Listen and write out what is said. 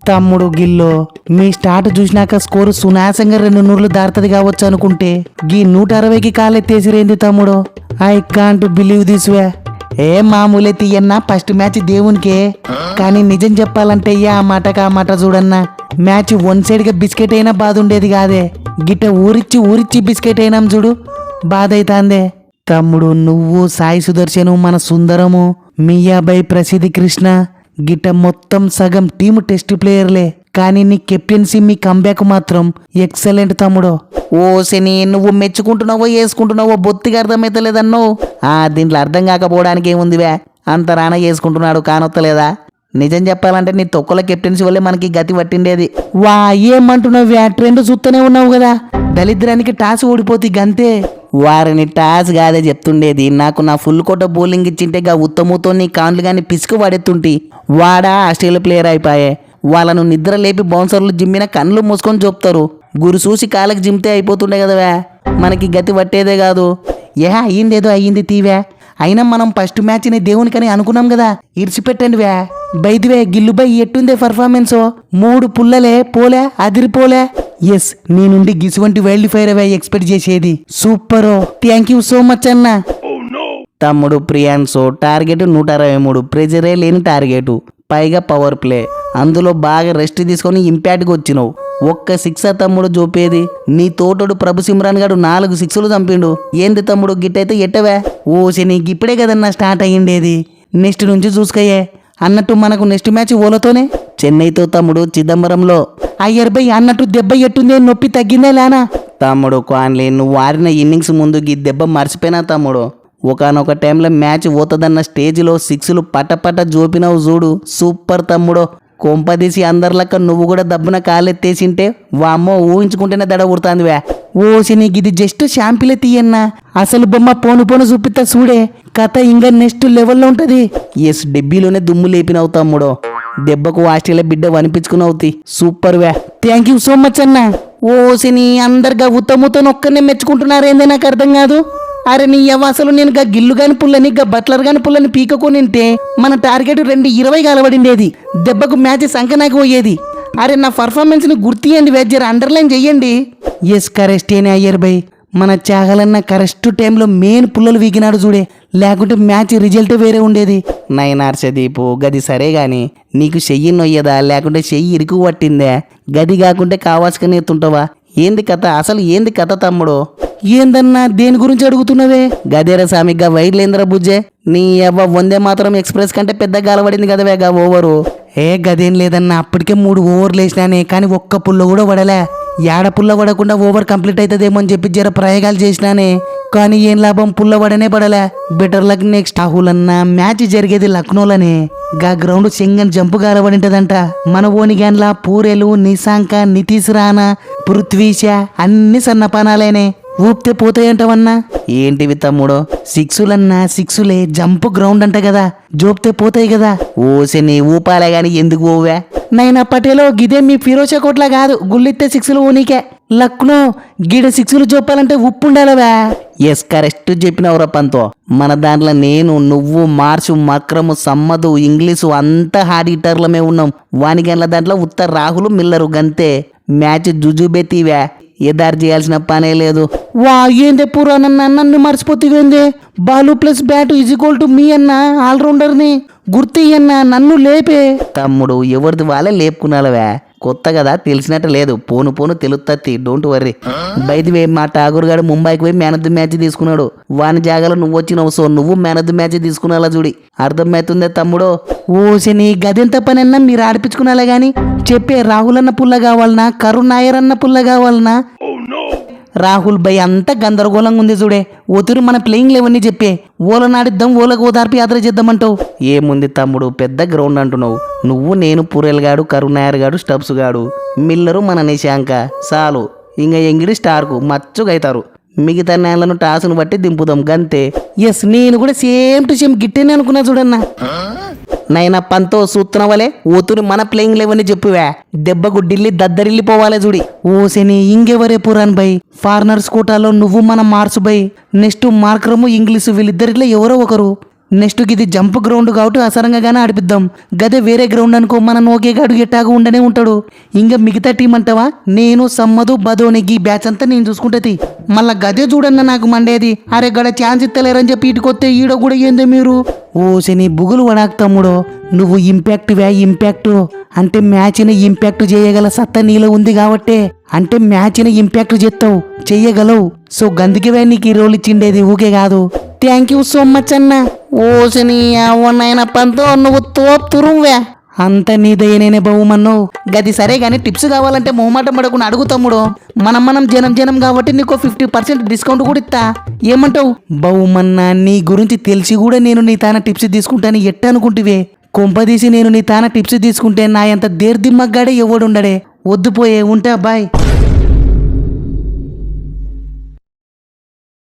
తమ్ముడు గిల్లో మీ స్టార్ట్ చూసినాక స్కోరు సునాసంగా 2 నూర్లు దాటుతుంది కావచ్చు అనుకుంటే గీ 160కి కాలెత్తేసిరేంది తమ్ముడు. ఐ కాంట్ బిలీవ్ దిస్ వే. ఏ మామూలే తీయన్నా ఫస్ట్ మ్యాచ్ దేవునికే, కానీ నిజం చెప్పాలంటే ఆ మాట చూడన్నా మ్యాచ్ 1 సైడ్గా బిస్కెట్ అయినా బాధ ఉండేది కాదే. గిట్ట ఊరిచ్చి బిస్కెట్ అయినాం చూడు, బాధ అవుతాందే. తమ్ముడు నువ్వు, సాయి సుదర్శను, మన సుందరము, మియాబాయ్, ప్రసిద్ధి కృష్ణ గిట్ట మొత్తం సగం టీము టెస్ట్ ప్లేయర్లే, కానీ నీ కెప్టెన్సీ మీ కంబ్యాక్ మాత్రం ఎక్సలెంట్ తమ్ముడు. ఓ శని, నువ్వు మెచ్చుకుంటున్నావో వేసుకుంటున్నావో బొత్తిగా అర్థమైతలేదన్నో. దీంట్లో అర్థం కాకపోవడానికి ఏముందివే, అంత రానా వేసుకుంటున్నాడు కానొత్తలేదా? నిజం చెప్పాలంటే నీ తొక్కల కెప్టెన్సీ వల్లే మనకి గతి పట్టిండేది. వా ఏమంటున్నావు? ట్రెండ్ చూస్తూనే ఉన్నావు కదా, దళిద్రానికి టాస్ ఓడిపోతే గంతే. వారిని టాస్ కాదే చెప్తుండేది, నాకు నా ఫుల్ కోట బౌలింగ్ ఇచ్చింటే గా ఉత్తముతో నీ కాన్లు గాని పిసుకు పడెత్తుంటి. వాడా ఆస్ట్రేలియా ప్లేయర్ అయిపోయే. వాళ్ళను నిద్ర లేపి బౌన్సర్లు జిమ్మిన కళ్ళు మూసుకొని చూపుతారు. గురు చూసి కాళ్ళకి జిమ్తే అయిపోతుండే కదవే, మనకి గతి పట్టేదే కాదు. అయ్యిందేదో అయ్యింది తీవే. అయినా మనం ఫస్ట్ మ్యాచ్ని దేవునికని అనుకున్నాం కదా, ఇడిచిపెట్టండి వే. బైదివే గిల్లుబై ఎట్టుందే పర్ఫార్మెన్స్? 3 పుల్లలే పోలే, అదిరిపోలే. ఎస్, నీ నుండి గిసువంటి వైల్డ్ ఫైర్ అవే ఎక్స్పెక్ట్ చేసేది. Super, thank you so much అన్న. తమ్ముడు ప్రియాన్సో టార్గెట్ 163, ప్రెజరే లేని టార్గెట్, పైగా పవర్ ప్లే, అందులో బాగా రెస్ట్ తీసుకొని ఇంపాక్ట్గా వచ్చినావు. ఒక్క 6 తమ్ముడు చూపేది. నీ తోటోడు ప్రభు సిమ్రాన్ గాడు 4 6లు చంపిండు. ఏంది తమ్ముడు గిట్టయితే ఎట్టవే? ఓసి నీకు ఇప్పుడే కదన్నా స్టార్ట్ అయ్యిండేది, నెక్స్ట్ నుంచి చూసుకయ్యే. అన్నట్టు మనకు నెక్స్ట్ మ్యాచ్ ఓలతోనే చెన్నైతో తమ్ముడు, చిదంబరంలో. అయ్యర్బై అన్నట్టు దెబ్బ ఎట్టుందే, నొప్పి తగ్గిందే లేనా? తమ్ముడు కాన్లీ, నువ్వు ఆడిన ఇన్నింగ్స్ ముందు ఈ దెబ్బ మర్చిపోయినా తమ్ముడు. ఒకనొక టైంలో మ్యాచ్ పోతుందన్న స్టేజ్లో 6లు పటపట జోపినావు చూడు, సూపర్ తమ్ముడు. కొంపదీసి అందరిలక్క నువ్వు కూడా దబ్బున కాలెత్తేసింటే వామ్మో ఊహించుకుంటేనే దడ ఉడుతాందివే. ఓసి నీకు ఇది జస్ట్ షాంపిలే తీయన్నా, అసలు బొమ్మ పోను చూపిస్తా చూడే, కథ ఇంకా నెక్స్ట్ లెవెల్లో ఉంటది. ఎస్, డెబ్బీలోనే దుమ్ము లేపినవు తమ్ముడు. దెబ్బకు ఆస్ట్రేలియా బిడ్డ వనిపించుకున్నావుతి, సూపర్ వే. థ్యాంక్ యూ సో మచ్ అన్న. ఓసిని అందరుగా ఉత్తముతో ఒక్కనే మెచ్చుకుంటున్నారేందే నాకు అర్థం కాదు. అరే నీ అసలు నేను గా గిల్లు గాని పుల్లని గా బట్లర్ గాని పుల్లని పీకకొనింటే మన టార్గెట్ 2:20 కలబడిండేది. దెబ్బకు మ్యాచ్ సంకనాకి పోయేది. అరే నా పర్ఫార్మెన్స్ని గుర్తియండి వేజర్, అండర్లైన్ చెయ్యండి. ఎస్, కరెస్టేనే అయ్యర్ బై. మన చాగలన్న కరెక్ట్ టైంలో మెయిన్ పుల్లలు వీగినాడు చూడే, లేకుంటే మ్యాచ్ రిజల్ట్ వేరే ఉండేది. నైనార్ సదీపు గది సరే గాని నీకు చెయ్యి నొయ్యదా, లేకుంటే చెయ్యి ఇరుకు పట్టిందే? గది కాకుంటే కావాల్సుకనే ఎత్తుంటావా? ఏంది కథ, అసలు ఏంది కథ తమ్ముడు? ఏందన్నా దేని గురించి అడుగుతున్నావే? గదేర సామిగ్గా వైర్లేంద్ర బుజ్జే, నీ అవ్వ వందే మాత్రం ఎక్స్ప్రెస్ కంటే పెద్ద గాలబడింది కదవే గా ఓవరు. గదేం లేదన్నా, అప్పటికే 3 ఓవర్లు వేసినానే, కానీ ఒక్క పుల్ల కూడా పడలే. ఏడ పుల్ల పడకుండా ఓవర్ కంప్లీట్ అవుతుందేమో అని చెప్పి జర ప్రయోగాలు చేసినానే, కానీ ఏం లాభం, పుల్ల పడనే పడలే. Better luck next. రాహుల్ అన్న మ్యాచ్ జరిగేది లక్నోలోనే, గా గ్రౌండ్ చెంగన్ జంపు గాలబడింటదంట. మన ఓనిగాన్లా పూరేలు, నిశాంక, నితీష్ రాణా, పృథ్వీష అన్ని సన్నపానాలేనే, ఊపితే పోతాయంటవన్నా. ఏంటివి తమ్ముడు? 6లన్నా 6లే, జంప్ గ్రౌండ్ అంట కదా, జోపితే పోతాయి కదా. ఓసే నీ ఊపాలే గాని ఎందుకు ఓవే? నైనా పటేలో గిదే మీ ఫిరోషా కోట్లా కాదు, గుళ్ళిస్తే 6లు ఊనికే. లక్నో గిడ 6లు చూపాలంటే ఉప్పు ఉండాలవా? Yes, correct చెప్పినవురా పంతో. మన దాంట్లో నేను, నువ్వు, మార్చు, మక్రము, సమ్మదు, ఇంగ్లీషు అంతా హార్డ్ హిట్టర్లమే ఉన్నాం. వానిగండ్ల దాంట్లో ఉత్త రాహుల్, మిల్లరు గంతే. మ్యాచ్ జుజుబెత్తివే, ఎదారు చేయాల్సిన పనే లేదు. వా ఏందే పురాణన్న, నన్ను మర్చిపోతేందే? Ball plus bat is equal to మీ అన్న, ఆల్రౌండర్ని గుర్తియన్న, నన్ను లేపే. తమ్ముడు ఎవరిది వాళ్ళే లేపుకున్నావే, కొత్త కదా తెలిసినట్టు లేదు, పోను తెలుస్తుంది, డోంట్ వర్రీ. బయటివే మా ఠాగూర్ గారు ముంబైకి పోయి మ్యాన్ ఆఫ్ ది మ్యాచ్ తీసుకున్నాడు. వాని జాగాలో నువ్వు వచ్చినావు, సో నువ్వు మ్యాన్ ఆఫ్ ది మ్యాచ్ తీసుకున్నాలా చూడి, అర్థమవుతుందే తమ్ముడు. ఓసిని గదెంత పని అన్నా మీరు ఆడిపించుకున్నాలా గాని చెప్పే. రాహుల్ అన్న పుల్ల కావాలనా, కరుణ్ నాయర్ అన్న పుల్ల కావాలనా? రాహుల్ భయ్ అంతా గందరగోళంగా ఉంది చూడే. ఒతురు మన ప్లేయింగ్ లేవన్నీ చెప్పే, ఓలనాడిద్దాం, ఓలకు ఓదార్పి యాత్ర చేద్దామంటావు. ఏముంది తమ్ముడు, పెద్ద గ్రౌండ్ అంటున్నావు. నువ్వు, నేను, పురేల్ గాడు, కరుణ్ నాయర్ గాడు, స్టబ్స్ గాడు, మిల్లరు, మన నిశాంక చాలు. ఇంకా ఎంగిడి స్టార్కు మచ్చుగైతారు. మిగతా నేలను టాసును బట్టి దింపుదాం గంతే. ఎస్, నేను కూడా సేమ్ టు సేమ్ గిట్టేనే అనుకున్నా చూడన్నా. నైనా పంతో సూత్తునవలే, ఓతుని మన ప్లేయింగ్ లేవని చెప్పువే, దెబ్బకు ఢిల్లీ దద్దరిల్లిపోవాలే చూడి. ఓసిని ఇంకెవరే పురాన్ బై, ఫారినర్స్ కోటాలో నువ్వు మన మార్సు బై, నెక్స్ట్ మార్కరము, ఇంగ్లీషు, వీళ్ళిద్దరిలో ఎవరో ఒకరు. నెక్స్ట్ ఇది జంప్ గ్రౌండ్ కాబట్టి అసరంగానే ఆడిపిద్దాం. గదే వేరే గ్రౌండ్ అనుకో మన నోకేగాడు ఎట్టాగా ఉండనే ఉంటాడు. ఇంకా మిగతా టీం అంటావా, నేను సమ్మదు బదోని గీ బ్యాచ్ అంతా నేను చూసుకుంటది. మళ్ళా గదే చూడన్న నాకు మండేది. అరే గడ ఛాన్స్ ఇస్తలేరని చెప్పి ఇటుకొస్తే ఈడ కూడా ఏందో మీరు. ఓసని బుగులు వడాకు తమ్ముడో, నువ్వు ఇంపాక్ట్ అంటే మ్యాచ్ని ఇంపాక్ట్ చేయగల సత్తా నీలో ఉంది కాబట్టే, అంటే మ్యాచ్ని ఇంపాక్ట్ చేస్తావు, చెయ్యగలవు. సో గందుకే నీకు ఈ రోల్ ఇచ్చిండేది, ఊకే కాదు. థ్యాంక్ యూ సో మచ్ అన్న. ఓసని అవన్నైనా పంతో నువ్వు తోపుతురువే. అంత నీదయ్యనే బహుమన్ను. గది సరే గానీ టిప్స్ కావాలంటే మొహమాటం పడకుండా అడుగు తమ్ముడు. మనం జనం కాబట్టి నీకు 50% డిస్కౌంట్ కూడా ఇస్తా. ఏమంటావు? బహుమన్నా, నీ గురించి తెలిసి కూడా నేను నీ తాన టిప్స్ తీసుకుంటాను ఎట్ట అనుకుంటువే? కొంపదీసి నేను నీ తాన టిప్స్ తీసుకుంటే నా అంత దేర్దిమ్మగ్గాడే ఎవడుండడే. వద్దుపోయే, ఉంటా, బాయ్.